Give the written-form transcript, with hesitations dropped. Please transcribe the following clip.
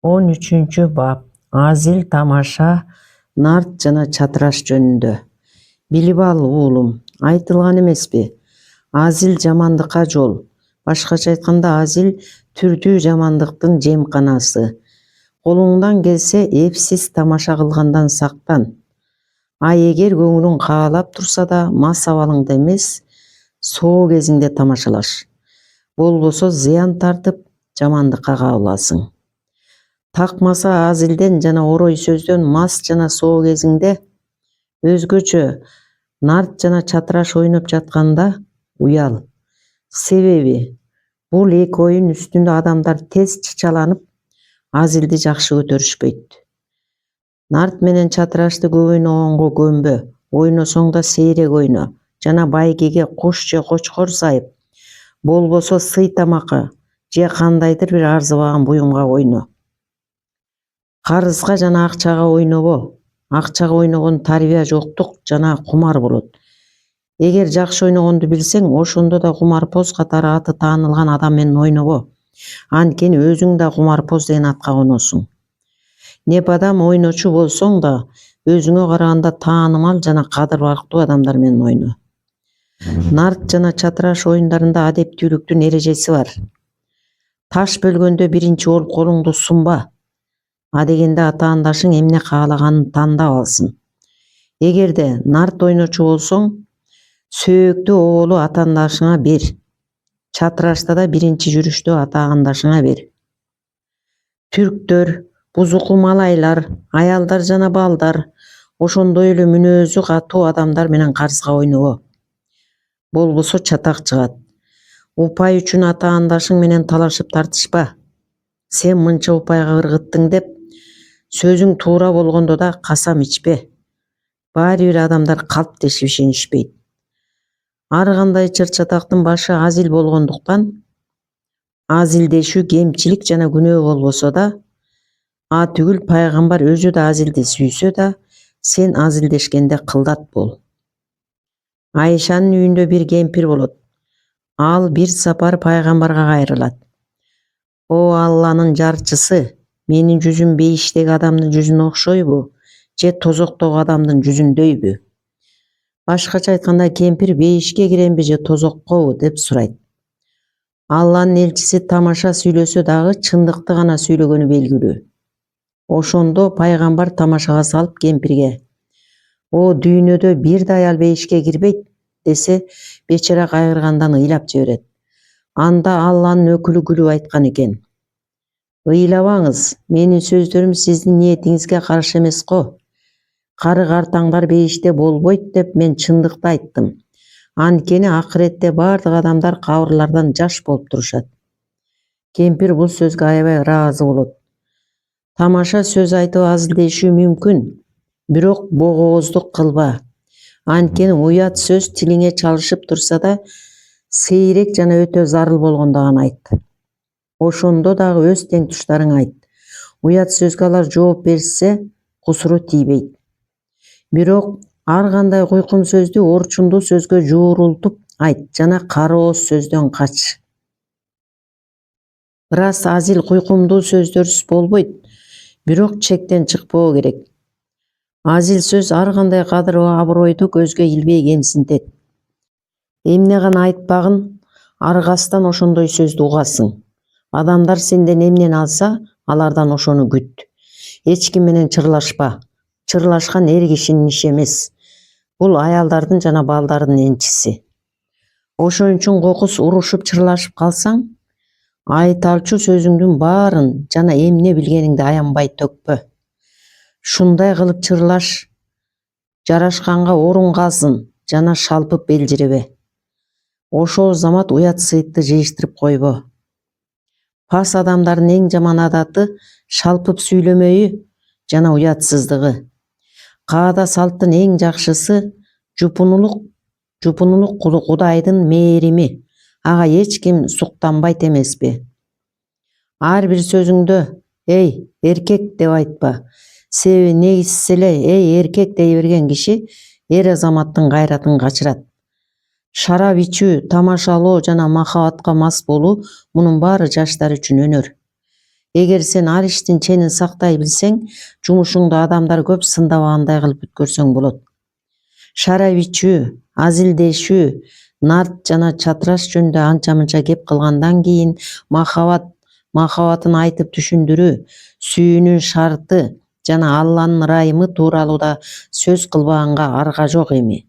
13 бап. Азил тамаша, нарт жана чатыраш жөнүндө. Билип ал уулум, айтылган эмеспи? Азил жамандыкка жол. Башкача айтканда, азил түрдүү жамандыктын жемканасы. Колуңдан келсе, эпсиз тамаша кылгандан сактан. Эгер көңүлүң каалап турса да, мас абалыңда эмес, соо кезиңде тамашалаш. Болбосо зыян тартып, жамандыкка кабыласың. Такмаса азилден жана орой сөздөн мас жана соо кезиңде өзгөчө нарт жана чатыраш ойноп жатканда уял. Себеби бул эки оюн үстүндө адамдар тез чычаланып, азилди жакшы көтөрүшпөйт. Нарт менен чатырашты көп ойногонго көнбө, ойносоң да сейрек ойно жана байгеге куш же кочкор сайып, болбосо сый тамакка же кандайдыр бир арзыбаган буюмга ойно. Карызга жана акчага ойнобо. Акчага ойногон тарбия жоктук жана кумар болот. Эгер жакшы ойногонду билсең, ошондо да кумарпоз катары аты таанылган адам менен ойнобо. Анткени өзүң да кумарпоз деген атка коносуң. Непадам ойночу болсоң да, өзүңө караганда таанымал жана кадыр барктуу адамдар менен ойно. Нарт жана чатыраш оюндарында адептүүлүктүн эрежеси бар. Таш бөлгөндө биринчи болуп колуңду сунба. Адегенде атаандашың эмне каалаганын тандап алсын. Эгерде нарт ойночу болсоң, сөөктү оолу атаандашыңа бер. Чатырашта да биринчи жүрүштө атаандашыңа бер. Түрктөр, бузуку малайлар, аялдар жана балдар, ошондой эле мүнөзү катуу адамдар менен карызга ойнобо. Болбосо чатак чыгат. Упай үчүн атаандашың менен талашып тартышпа. Сен мынча упайга ыргыттың деп, сөзүң туура болгондо да касам ичпе. Баары бир адамдар калп дешип ишенишпейт. Ар кандай чыр-чатактын башы азил болгондуктан, азилдешүү кемчилик жана күнөө болбосо да, түгүл пайгамбар өзү да азилди сүйсө да, сен азилдешкенде кылдат бол. Айшанын үйүндө бир кемпир болот. Ал бир сапар пайгамбарга кайрылат. О Алланын жарчысы, менин жүзүм бейиштеги адамдын жүзүнө окшойбу, же тозоктогу адамдын жүзүндөйбү? Башкача айтканда, кемпир бейишке киремби же тозоккобу деп сурайт. Алланын элчиси тамаша сүйлөсө дагы чындыкты гана сүйлөгөнү белгилүү. Ошондо пайгамбар тамашага салып кемпирге: "О дүйнөдө бир да аял бейишке кирбейт" десе, бечара кайгыргандан ыйлап жиберет. Анда Алланын өкүлү күлүп айткан экен: "Ыйлабаңыз, менин сөздөрүм сиздин ниетиңизге каршы эмес го. Кары картаңдар бейиште болбойт деп мен чындыкты айттым. Анткени акыретте бардык адамдар кабырлардан жаш болуп турушат." Кемпир бул сөзгө аябай ыраазы болот. Тамаша сөз айтып азилдешүү мүмкүн, бирок богооздук кылба. Анткени уят сөз тилиңе чалышып турса да, сейрек жана өтө зарыл болгондо гана айт. Ошондо дагы өз теңтуштарыңа айт. Уят сөзгө алар жооп берсе, кусуру тийбейт. Бирок ар кандай куйкун сөздү орчундуу сөзгө жуурултуп айт жана кары ооз сөздөн кач. Ырас азил куйкундуу сөздөрсүз болбойт, бирок чектен чыкпоо керек. Азил сөз ар кандай кадыр абыройду көзгө илбей кемсинтет. Эмне гана айтпагын, аргастан ошондой сөздү угасың. Адамдар сенден эмнени алса, алардан ошону күт. Эч ким менен чырлашпа. Чырлашкан эр кишинин иши эмес. Бул аялдардын жана балдардын энчиси. Ошон үчүн кокус урушуп чырлашып калсаң, айталчу сөзүңдүн баарын жана эмне билгениңди аянбай төкпө. Шундай кылып чырлаш, жарашканга орун калсын жана шалпып белжиребе. Ошол замат уят сыйтты жыйыштырып койбо. Пас адамдардын эң жаман адаты шалпып сүйлөмөйү жана уятсыздыгы. Каада салттын эң жакшысы жупунулук Кудайдын мээрими. Ага эч ким суктанбайт эмеспи? Ар бир сөзүңдө "Эй, эркек" деп айтпа. Себеби негизсиз эле "Эй, эркек" дей берген киши эр азаматтын кайратын качырат. Шарап ичүү, тамашалоо жана махабатка мас болуу — мунун баары жаштар үчүн өнөр. Эгер сен ар иштин ченин сактай билсең, жумушуңду адамдар көп сындабагандай кылып өткөрсөң болот. Шарап ичүү, азилдешүү, нарт жана чатыраш жөнүндө анча-мынча кеп кылгандан кийин махабатын айтып түшүндүрүү, сүйүүнүн шарты жана Алланын ырайымы тууралуу да сөз кылбаганга арга жок эми.